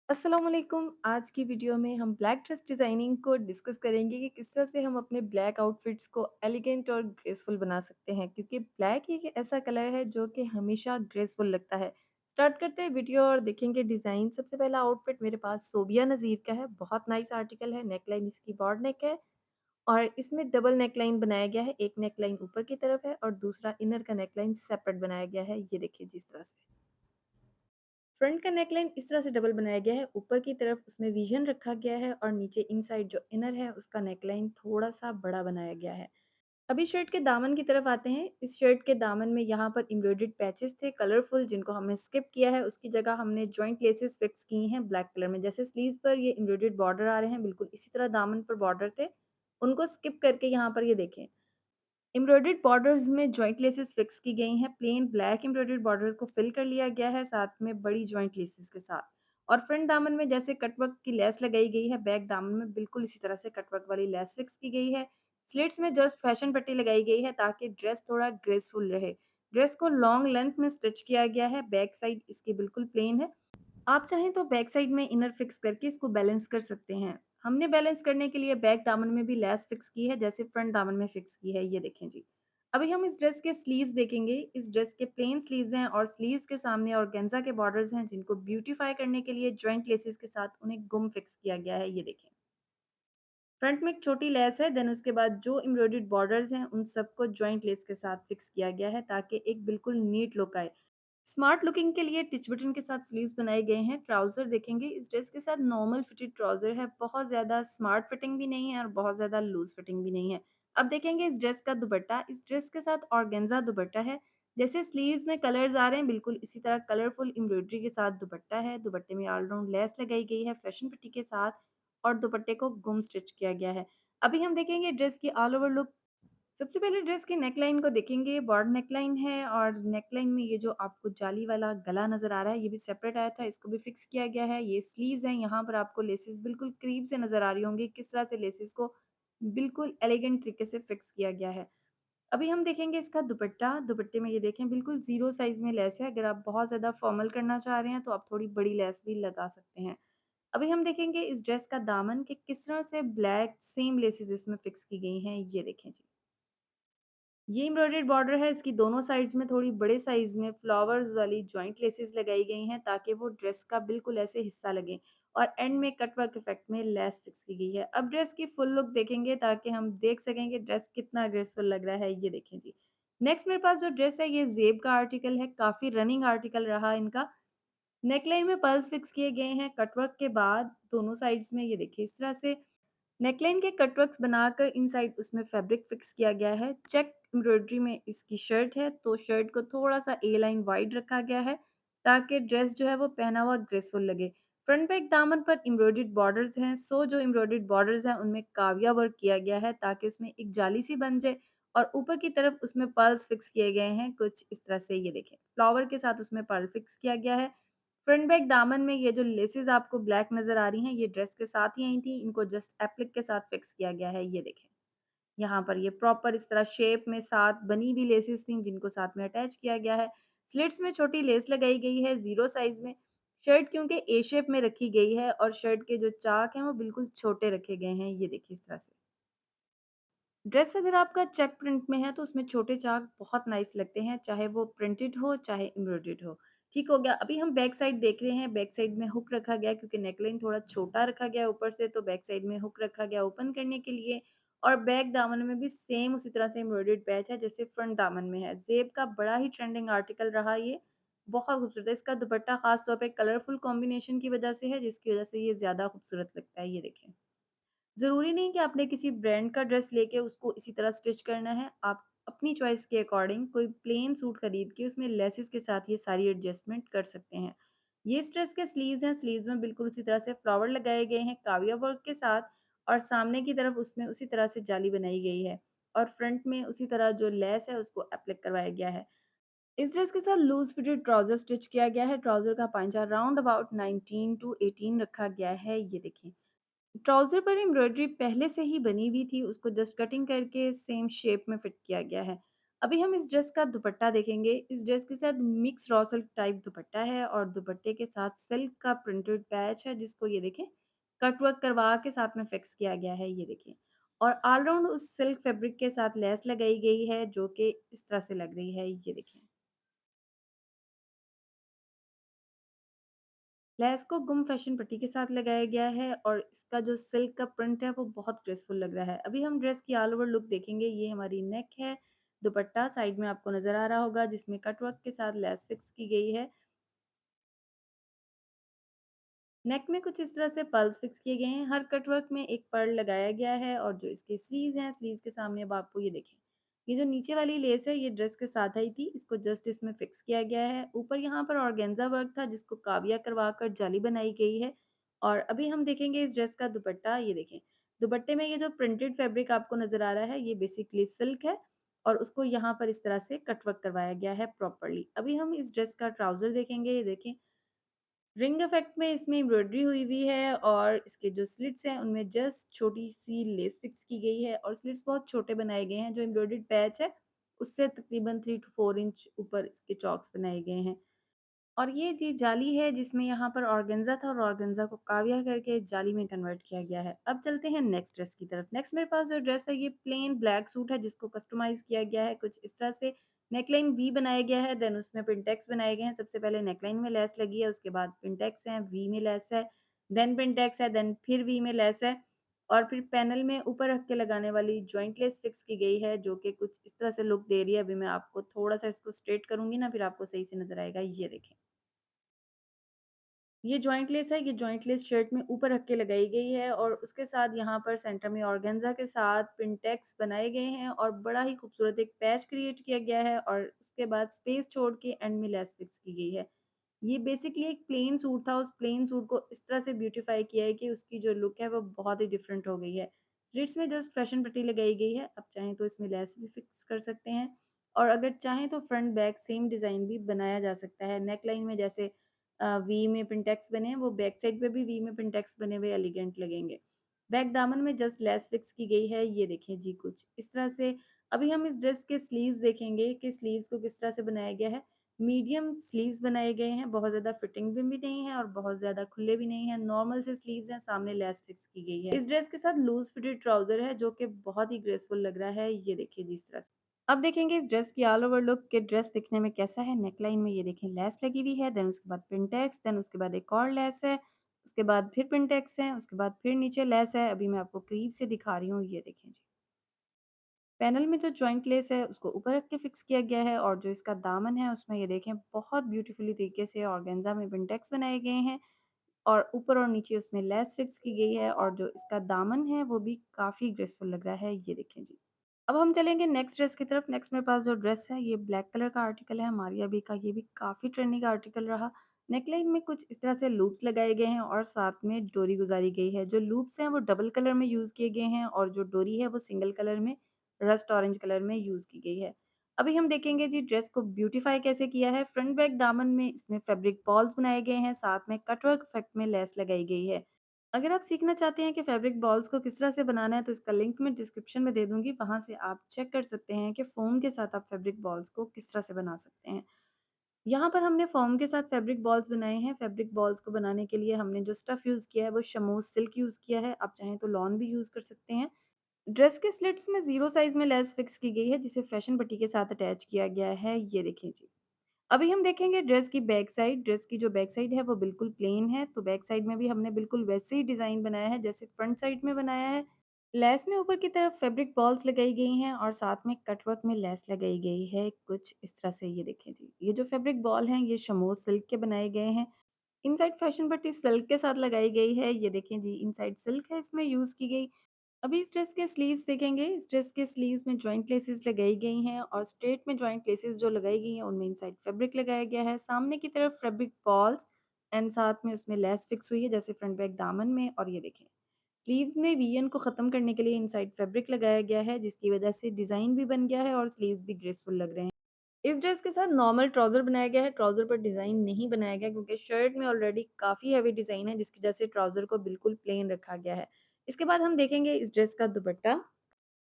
अस्सलाम वालेकुम। आज की वीडियो में हम ब्लैक ड्रेस डिज़ाइनिंग को डिस्कस करेंगे कि किस तरह से हम अपने ब्लैक आउटफिट्स को एलिगेंट और ग्रेसफुल बना सकते हैं, क्योंकि ब्लैक एक ऐसा कलर है जो कि हमेशा ग्रेसफुल लगता है। स्टार्ट करते हैं वीडियो और देखेंगे डिज़ाइन। सबसे पहला आउटफिट मेरे पास सोबिया नज़ीर का है। बहुत नाइस आर्टिकल है। नेकलाइन इसकी बॉड नेक है और इसमें डबल नेकलाइन बनाया गया है। एक नेकलाइन ऊपर की तरफ है और दूसरा इनर का नेकलाइन सेपरेट बनाया गया है। ये देखिए जिस तरह से फ्रंट का नेकलाइन इस तरह से डबल बनाया गया है। ऊपर की तरफ उसमें विजन रखा गया है और नीचे इनसाइड जो इनर है उसका नेकलाइन थोड़ा-सा बड़ा बनाया गया है। अभी शर्ट के दामन की तरफ आते हैं। इस शर्ट के दामन में यहाँ पर एम्ब्रॉयडर्ड पैचेस थे कलरफुल, जिनको हमने स्किप किया है। उसकी जगह हमने जॉइंट लेसेस फिक्स की हैं ब्लैक कलर में। जैसे स्लीव्स पर ये एम्ब्रॉयडर्ड बॉर्डर आ रहे हैं, बिल्कुल इसी तरह दामन पर बॉर्डर थे। उनको स्किप करके यहाँ पर ये देखें एम्ब्रॉयडर्ड बॉर्डर्स में जॉइंट लेसेस फिक्स की गई हैं। प्लेन ब्लैक एम्ब्रॉयडर्ड बॉर्डर्स को फिल कर लिया गया है साथ में बड़ी जॉइंट लेसेस के साथ। और फ्रंट दामन में जैसे कटवर्क की लेस लगाई गई है, बैक दामन में बिल्कुल इसी तरह से कटवर्क वाली लेस फिक्स की गई है। स्लिट्स में जस्ट फैशन पट्टी लगाई गई है ताकि ड्रेस थोड़ा ग्रेसफुल रहे। ड्रेस को लॉन्ग लेंथ में स्टिच किया गया है। बैक साइड इसकी बिल्कुल प्लेन है। आप चाहें तो बैक साइड में इनर फिक्स करके इसको बैलेंस कर सकते हैं। हमने बैलेंस करने के लिए बैक दामन में भी लेस फिक्स की है जैसे फ्रंट दामन में फिक्स की है। ये देखें जी। अभी हम इस ड्रेस के स्लीव्स देखेंगे। इस ड्रेस के प्लेन स्लीव्स हैं और स्लीव्स के सामने ऑर्गेन्जा के बॉर्डर्स हैं, जिनको ब्यूटीफाई करने के लिए जॉइंट लेसेस के साथ उन्हें गुम फिक्स किया गया है। ये देखें फ्रंट में एक छोटी लेस है, देन उसके बाद जो एम्ब्रॉयडर्ड बॉर्डर्स हैं उन सबको जॉइंट लेस के साथ फिक्स किया गया है ताकि एक बिल्कुल नीट लुक आए। स्मार्ट लुकिंग के लिए टिच बटन के साथ स्लीव्स बनाए गए हैं। ट्राउज़र देखेंगे, इस ड्रेस के साथ नॉर्मल फिटेड ट्राउज़र है। बहुत ज़्यादा स्मार्ट फिटिंग भी नहीं है और बहुत ज़्यादा लूज़ फिटिंग भी नहीं है। अब देखेंगे इस ड्रेस का दुपट्टा। इस ड्रेस के साथ ऑर्गेन्जा दुपट्टा है। जैसे स्लीव्स में कलर्स आ रहे हैं, बिल्कुल इसी तरह कलरफुल एम्ब्रॉयडरी के साथ दुपट्टा है। दुपट्टे में ऑल राउंड लेस लगाई गई है फैशन पट्टी के साथ और दुपट्टे को गुम स्टिच किया गया है। अभी हम देखेंगे ड्रेस की ऑल ओवर लुक। सबसे पहले ड्रेस की नेकलाइन को देखेंगे। बॉर्ड नेकलाइन है और नेकलाइन में ये जो आपको जाली वाला गला नज़र आ रहा है, ये भी सेपरेट आया था, इसको भी फिक्स किया गया है। ये स्लीव्स हैं, यहाँ पर आपको लेसेस बिल्कुल करीब से नज़र आ रही होंगी, किस तरह से लेसेस को बिल्कुल एलिगेंट तरीके से फिक्स किया गया है। अभी हम देखेंगे इसका दुपट्टा। दुपट्टे में ये देखें बिल्कुल ज़ीरो साइज़ में लेस है। अगर आप बहुत ज़्यादा फॉर्मल करना चाह रहे हैं, तो आप थोड़ी बड़ी लेस भी लगा सकते हैं। अभी हम देखेंगे इस ड्रेस का दामन कि किस तरह से ब्लैक सेम लेसेस इसमें फिक्स की गई हैं, ये देखें जी। ये एम्ब्रॉयडर्ड बॉर्डर है, इसकी दोनों साइड्स में थोड़ी बड़े साइज़ में फ्लावर्स वाली जॉइंट लेसेस लगाई गई हैं ताकि वो ड्रेस का बिल्कुल ऐसे हिस्सा लगे और एंड में कट वर्क इफेक्ट में लेस फिक्स की गई है। अब ड्रेस की फुल लुक देखेंगे ताकि हम देख सकें कि ड्रेस कितना ग्रेसफुल लग रहा है। ये देखें जी। नेक्स्ट मेरे पास जो ड्रेस है ये ज़ेब का आर्टिकल है, काफ़ी रनिंग आर्टिकल रहा इनका। नेकलाइन में पर्ल्स फिक्स किए गए हैं कटवर्क के बाद दोनों साइड्स में। ये देखिए इस तरह से नेकलाइन के कटवर्क्स बनाकर इनसाइड उसमें फैब्रिक फिक्स किया गया है। चेक एम्ब्रॉयडरी में इसकी शर्ट है, तो शर्ट को थोड़ा-सा ए लाइन वाइड रखा गया है ताकि ड्रेस जो है वो पहना हुआ ग्रेसफुल लगे। फ्रंट बैक दामन पर एम्ब्रॉयडर्ड बॉर्डर्स हैं, सो जो एम्ब्रॉयडर्ड बॉर्डर्स हैं उनमें काविया वर्क किया गया है ताकि उसमें एक जाली सी बन जाए और ऊपर की तरफ उसमें पर्ल्स फिक्स किए गए हैं कुछ इस तरह से। ये देखें फ्लावर के साथ उसमें पर्ल फिक्स किया गया है। फ्रंट बैक दामन में ये जो लेसेस आपको ब्लैक नज़र आ रही हैं, ये ड्रेस के साथ ही आई थी। इनको जस्ट एप्लिक के साथ फिक्स किया गया है। ये देखें, यहाँ पर ये प्रॉपर इस तरह शेप में साथ बनी हुई लेसेस थी जिनको साथ में अटैच किया गया है। स्लिट्स में छोटी लेस लगाई गई है ज़ीरो साइज़ में। शर्ट क्योंकि ए शेप में रखी गई है और शर्ट के जो चाक हैं वो बिल्कुल छोटे रखे गए हैं। ये देखिए इस तरह से। ड्रेस अगर आपका चेक प्रिंट में है तो उसमें छोटे चाक बहुत नाइस लगते हैं, चाहे वो प्रिंटेड हो चाहे एम्ब्रॉयडर्ड हो। ठीक हो गया। अभी हम बैक साइड देख रहे हैं। बैक साइड में हुक रखा गया क्योंकि नेकलाइन थोड़ा छोटा रखा गया ऊपर से, तो बैक साइड में हुक रखा गया ओपन करने के लिए। और बैक दामन में भी सेम उसी तरह से एम्ब्रॉयडर्ड पैच है जैसे फ्रंट दामन में है। जेब का बड़ा ही ट्रेंडिंग आर्टिकल रहा ये, बहुत खूबसूरत है। इसका दुपट्टा खास तौर पे कलरफुल कॉम्बिनेशन की वजह से है, जिसकी वजह से ये ज्यादा खूबसूरत लगता है। ये देखें, ज़रूरी नहीं कि आपने किसी ब्रांड का ड्रेस लेके उसको इसी तरह स्टिच करना है। आप अपनी चॉइस के अकॉर्डिंग कोई प्लेन सूट खरीद के उसमें लेसेस के साथ ये सारी एडजस्टमेंट कर सकते हैं। ये इस ड्रेस के स्लीव्स हैं, स्लीव्स में बिल्कुल उसी तरह से फ्लावर लगाए गए हैं काविया वर्क के साथ और सामने की तरफ उसमें उसी तरह से जाली बनाई गई है और फ्रंट में उसी तरह जो लेस है उसको एप्लिक करवाया गया है। इस ड्रेस के साथ लूज़ फिटेड ट्राउज़र स्टिच किया गया है। ट्राउज़र का पांचा राउंड अबाउट 19 टू 18 रखा गया है। ये देखिए ट्राउज़र पर एम्ब्रॉयडरी पहले से ही बनी हुई थी, उसको जस्ट कटिंग करके सेम शेप में फिट किया गया है। अभी हम इस ड्रेस का दुपट्टा देखेंगे। इस ड्रेस के साथ मिक्स रॉ सिल्क टाइप दुपट्टा है और दुपट्टे के साथ सिल्क का प्रिंटेड पैच है जिसको ये देखें कट वर्क करवा के साथ में फिक्स किया गया है, ये देखें। और ऑल राउंड उस सिल्क फैब्रिक के साथ लेस लगाई गई है जो कि इस तरह से लग रही है, ये देखें। लेस को गुम फैशन पट्टी के साथ लगाया गया है और इसका जो सिल्क का प्रिंट है वो बहुत ग्रेसफुल लग रहा है। अभी हम ड्रेस की ऑल ओवर लुक देखेंगे। ये हमारी नेक है, दुपट्टा साइड में आपको नज़र आ रहा होगा जिसमें कट वर्क के साथ लेस फिक्स की गई है। नेक में कुछ इस तरह से पर्ल्स फिक्स किए गए हैं। हर कट वर्क में एक पर्ल लगाया गया है और जो इसके स्लीव्स हैं, स्लीव्स के सामने अब आपको ये देखें, ये जो नीचे वाली लेस है ये ड्रेस के साथ आई थी, इसको जस्ट इसमें फिक्स किया गया है। ऊपर यहाँ पर ऑर्गेन्जा वर्क था जिसको काविया करवा कर जाली बनाई गई है। और अभी हम देखेंगे इस ड्रेस का दुपट्टा, ये देखें। दुपट्टे में ये जो प्रिंटेड फैब्रिक आपको नजर आ रहा है ये बेसिकली सिल्क है और उसको यहाँ पर इस तरह से कट वर्क करवाया गया है प्रॉपरली। अभी हम इस ड्रेस का ट्राउजर देखेंगे, ये देखें। रिंग इफेक्ट में इसमें एम्ब्रॉयडरी हुई हुई है और इसके जो स्लिट्स हैं उनमें जस्ट छोटी सी लेस फिक्स की गई है और स्लिट्स बहुत छोटे बनाए गए हैं। जो एम्ब्रॉयडर्ड पैच है उससे तकरीबन 3 टू 4 इंच ऊपर इसके चॉक्स बनाए गए हैं। और ये जी जाली है जिसमें यहाँ पर ऑर्गेन्जा था और ऑर्गेन्जा को काविया करके जाली में कन्वर्ट किया गया है। अब चलते हैं नेक्स्ट ड्रेस की तरफ। नेक्स्ट मेरे पास जो ड्रेस है ये प्लेन ब्लैक सूट है जिसको कस्टमाइज़ किया गया है कुछ इस तरह से। नेकलाइन वी बनाया गया है, देन उसमें पिंटेक्स बनाए गए हैं। सबसे पहले नेकलाइन में लेस लगी है, उसके बाद पिंटेक्स है, वी में लेस है, देन पिंटेक्स है, देन फिर वी में लेस है और फिर पैनल में ऊपर रख के लगाने वाली जॉइंट लेस फिक्स की गई है जो कि कुछ इस तरह से लुक दे रही है। अभी मैं आपको थोड़ा-सा इसको स्ट्रेट करूँगी ना फिर आपको सही से नज़र आएगा, ये देखें। ये जॉइंट लेस है, ये जॉइंट लेस शर्ट में ऊपर रख के लगाई गई है और उसके साथ यहाँ पर सेंटर में ऑर्गेन्जा के साथ पिंटेक्स बनाए गए हैं और बड़ा ही खूबसूरत एक पैच क्रिएट किया गया है और उसके बाद स्पेस छोड़ के एंड में लेस फिक्स की गई है। ये बेसिकली एक प्लेन सूट था, उस प्लेन सूट को इस तरह से ब्यूटीफाई किया है कि उसकी जो लुक है वो बहुत ही डिफरेंट हो गई है। स्लिट्स में जस्ट फैशन पट्टी लगाई गई है, आप चाहें तो इसमें लेस भी फिक्स कर सकते हैं और अगर चाहें तो फ्रंट बैक सेम डिज़ाइन भी बनाया जा सकता है। नेक लाइन में जैसे वी में पिंटेक्स बने हैं, वो बैक साइड पे भी वी में पिंटेक्स बने हुए एलिगेंट लगेंगे। बैक दामन में जस्ट लेस फिक्स की गई है, ये देखें जी कुछ इस तरह से। अभी हम इस ड्रेस के स्लीव्स देखेंगे कि स्लीव्स को किस तरह से बनाया गया है। मीडियम स्लीव्स बनाए गए हैं, बहुत ज़्यादा फिटिंग में भी नहीं है और बहुत ज़्यादा खुले भी नहीं हैं, नॉर्मल से स्लीव्स हैं, सामने लेस फिक्स की गई है। इस ड्रेस के साथ लूज़ फिटेड ट्राउज़र है जो कि बहुत ही ग्रेसफुल लग रहा है, ये देखिए जिस तरह से। अब देखेंगे इस ड्रेस की ऑल ओवर लुक कि ड्रेस दिखने में कैसा है। नेकलाइन में ये देखें लेस लगी हुई है, देन उसके बाद पिंटेक्स, देन उसके बाद एक और लेस है, उसके बाद फिर पिंटेक्स है, उसके बाद फिर नीचे लेस है। अभी मैं आपको करीब से दिखा रही हूँ, ये देखें जी। पैनल में जो जॉइंट लेस है उसको ऊपर रख के फिक्स किया गया है और जो इसका दामन है उसमें ये देखें बहुत ब्यूटीफुली तरीके से ऑर्गेन्जा में पिंटेक्स बनाए गए हैं और ऊपर और नीचे उसमें लेस फिक्स की गई है और जो इसका दामन है वो भी काफ़ी ग्रेसफुल लग रहा है, ये देखें जी। अब हम चलेंगे नेक्स्ट ड्रेस की तरफ। नेक्स्ट मेरे पास जो ड्रेस है ये ब्लैक कलर का आर्टिकल है मारिया बी का, ये भी काफ़ी ट्रेंडिंग आर्टिकल रहा। नेकलाइन में कुछ इस तरह से लूप्स लगाए गए हैं और साथ में डोरी गुजारी गई है। जो लूप्स हैं वो डबल कलर में यूज़ किए गए हैं और जो डोरी है वो सिंगल कलर में रस्ट ऑरेंज कलर में यूज़ की गई है। अभी हम देखेंगे जी ड्रेस को ब्यूटीफाई कैसे किया है। फ्रंट बैक दामन में इसमें फैब्रिक बॉल्स बनाए गए हैं, साथ में कटवर्क इफेक्ट में लेस लगाई गई है। अगर आप सीखना चाहते हैं कि फैब्रिक बॉल्स को किस तरह से बनाना है तो इसका लिंक मैं डिस्क्रिप्शन में दे दूँगी, वहाँ से आप चेक कर सकते हैं कि फ़ोम के साथ आप फैब्रिक बॉल्स को किस तरह से बना सकते हैं। यहाँ पर हमने फ़ोम के साथ फैब्रिक बॉल्स बनाए हैं। फैब्रिक बॉल्स को बनाने के लिए हमने जो स्टफ़ यूज़ किया है वो शमूस सिल्क यूज़ किया है, आप चाहें तो लॉन भी यूज़ कर सकते हैं। ड्रेस के स्लिट्स में 0 साइज़ में लेस फिक्स की गई है जिसे फैशन पट्टी के साथ अटैच किया गया है, ये देखिए जी। अभी हम देखेंगे ड्रेस की बैक साइड। ड्रेस की जो बैक साइड है वो बिल्कुल प्लेन है, तो बैक साइड में भी हमने बिल्कुल वैसे ही डिज़ाइन बनाया है जैसे फ्रंट साइड में बनाया है। लेस में ऊपर की तरफ फैब्रिक बॉल्स लगाई गई हैं और साथ में कटवर्क में लेस लगाई गई है कुछ इस तरह से, ये देखें जी। ये जो फैब्रिक बॉल हैं ये शमोज सिल्क के बनाए गए हैं। इनसाइड फैशन पट्टी सिल्क के साथ लगाई गई है, ये देखें जी। इनसाइड सिल्क है इसमें यूज़ की गई। अभी इस ड्रेस के स्लीव्स देखेंगे। इस ड्रेस के स्लीव्स में जॉइंट लेसेस लगाई गई हैं और स्ट्रेट में जॉइंट लेसेस जो लगाई गई हैं उनमें इनसाइड फैब्रिक लगाया गया है। सामने की तरफ फैब्रिक बॉल्स एंड साथ में उसमें लेस फिक्स हुई है जैसे फ्रंट बैक दामन में और ये देखें स्लीव्स में वीएन को ख़त्म करने के लिए इनसाइड फैब्रिक लगाया गया है जिसकी वजह से डिज़ाइन भी बन गया है और स्लीव्स भी ग्रेसफुल लग रहे हैं। इस ड्रेस के साथ नॉर्मल ट्राउज़र बनाया गया है, ट्राउज़र पर डिज़ाइन नहीं बनाया गया क्योंकि शर्ट में ऑलरेडी काफ़ी हेवी डिज़ाइन है जिसकी वजह से ट्राउज़र को बिल्कुल प्लेन रखा गया है। इसके बाद हम देखेंगे इस ड्रेस का दुपट्टा।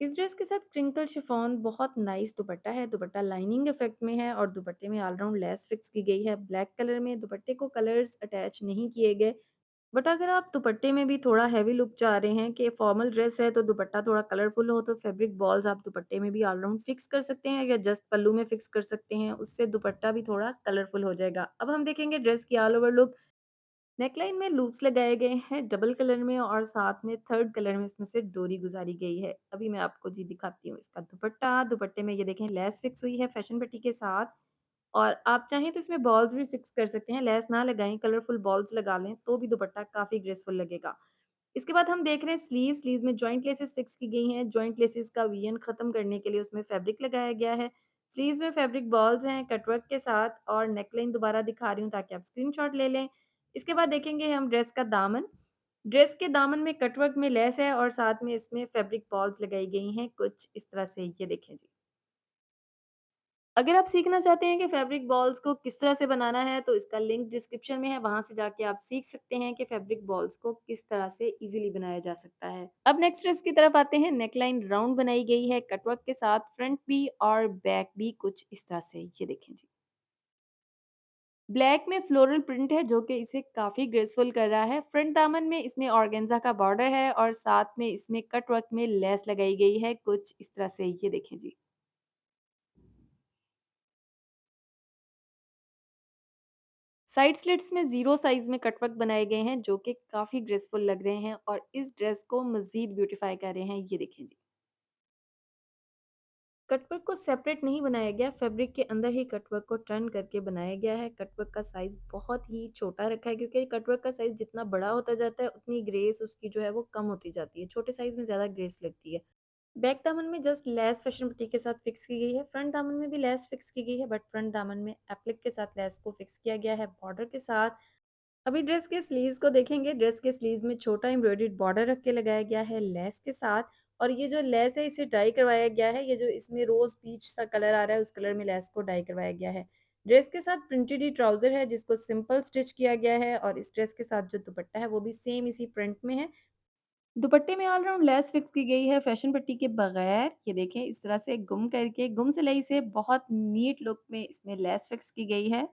इस ड्रेस के साथ क्रिंकल शिफॉन बहुत नाइस दुपट्टा है। दुपट्टा लाइनिंग इफेक्ट में है और दुपट्टे में ऑल राउंड लेस फिक्स की गई है। ब्लैक कलर में दुपट्टे को कलर्स अटैच नहीं किए गए। बट अगर आप दुपट्टे में भी थोड़ा हेवी लुक चाह रहे हैं कि फॉर्मल ड्रेस है तो दुपट्टा थोड़ा कलरफुल हो, तो फैब्रिक बॉल्स आप दुपट्टे में भी ऑल राउंड फिक्स कर सकते हैं या जस्ट पल्लू में फिक्स कर सकते हैं। उससे दुपट्टा भी थोड़ा कलरफुल हो जाएगा। अब हम देखेंगे ड्रेस की ऑल ओवर लुक। नेकलाइन में लूप्स लगाए गए हैं डबल कलर में और साथ में थर्ड कलर में इसमें से डोरी गुजारी गई है। अभी मैं आपको जी दिखाती हूँ इसका दुपट्टा। दुपट्टे में ये देखें लेस फिक्स हुई है फैशन पट्टी के साथ। और आप चाहें तो इसमें बॉल्स भी फिक्स कर सकते हैं, लेस ना लगाएं, कलरफुल बॉल्स लगा लें तो भी दुपट्टा काफ़ी ग्रेसफुल लगेगा। इसके बाद हम देख रहे हैं स्लीव में जॉइंट लेसेस फिक्स की गई हैं। जॉइंट लेसेस का वीएन खत्म करने के लिए उसमें फैब्रिक लगाया गया है। स्लीव्स में फैब्रिक बॉल्स हैं कटवर्क के साथ और नेकलाइन दोबारा दिखा रही हूँ ताकि आप स्क्रीनशॉट ले लें। इसके बाद देखेंगे हम ड्रेस का दामन। ड्रेस के दामन में कटवर्क में लेस है और साथ में इसमें फैब्रिक बॉल्स लगाई गई हैं कुछ इस तरह से, ये देखें जी। अगर आप सीखना चाहते हैं कि फैब्रिक बॉल्स को किस तरह से बनाना है तो इसका लिंक डिस्क्रिप्शन में है, वहां से जाके आप सीख सकते हैं कि फैब्रिक बॉल्स को किस तरह से इजीली बनाया जा सकता है। अब नेक्स्ट ड्रेस की तरफ आते हैं। नेकलाइन राउंड बनाई गई है कटवर्क के साथ, फ्रंट भी और बैक भी कुछ इस तरह से, ये देखें जी। ब्लैक में फ्लोरल प्रिंट है जो कि इसे काफी ग्रेसफुल कर रहा है। फ्रंट दामन में इसमें ऑर्गेन्जा का बॉर्डर है और साथ में इसमें कटवर्क में लेस लगाई गई है कुछ इस तरह से, ये देखें जी। साइड स्लिट्स में ज़ीरो साइज़ में कटवर्क बनाए गए हैं जो कि काफ़ी ग्रेसफुल लग रहे हैं और इस ड्रेस को मज़ीद ब्यूटीफाई कर रहे हैं, ये देखें जी। कटवर्क को सेपरेट नहीं बनाया गया, फैब्रिक के अंदर ही कटवर्क को टर्न करके बनाया गया है। कटवर्क का साइज़ बहुत ही छोटा रखा है क्योंकि कटवर्क का साइज़ जितना बड़ा होता जाता है उतनी ग्रेस उसकी जो है वो कम होती जाती है। छोटे साइज़ में ज़्यादा ग्रेस लगती है। बैक दामन में जस्ट लेस फैशन बुटीक के साथ फिक्स की गई है। फ्रंट दामन में भी लेस फिक्स की गई है बट फ्रंट दामन में एप्लिक के साथ लेस को फिक्स किया गया है बॉर्डर के साथ। अभी ड्रेस के स्लीव्स को देखेंगे। ड्रेस के स्लीव्स में छोटा एम्ब्रॉयडर्ड बॉर्डर रख के लगाया गया है लेस के साथ। और ये जो लेस है इसे डाई करवाया गया है। ये जो इसमें रोज पीच सा कलर आ रहा है उस कलर में लेस को डाई करवाया गया है। ड्रेस के साथ प्रिंटेड ही ट्राउजर है जिसको सिंपल स्टिच किया गया है और इस ड्रेस के साथ जो दुपट्टा है वो भी सेम इसी प्रिंट में है। दुपट्टे में ऑल राउंड लेस फिक्स की गई है फैशन पट्टी के बगैर। ये देखें इस तरह से गुम करके गुम सिलाई से बहुत नीट लुक में इसमें लेस फिक्स की गई है।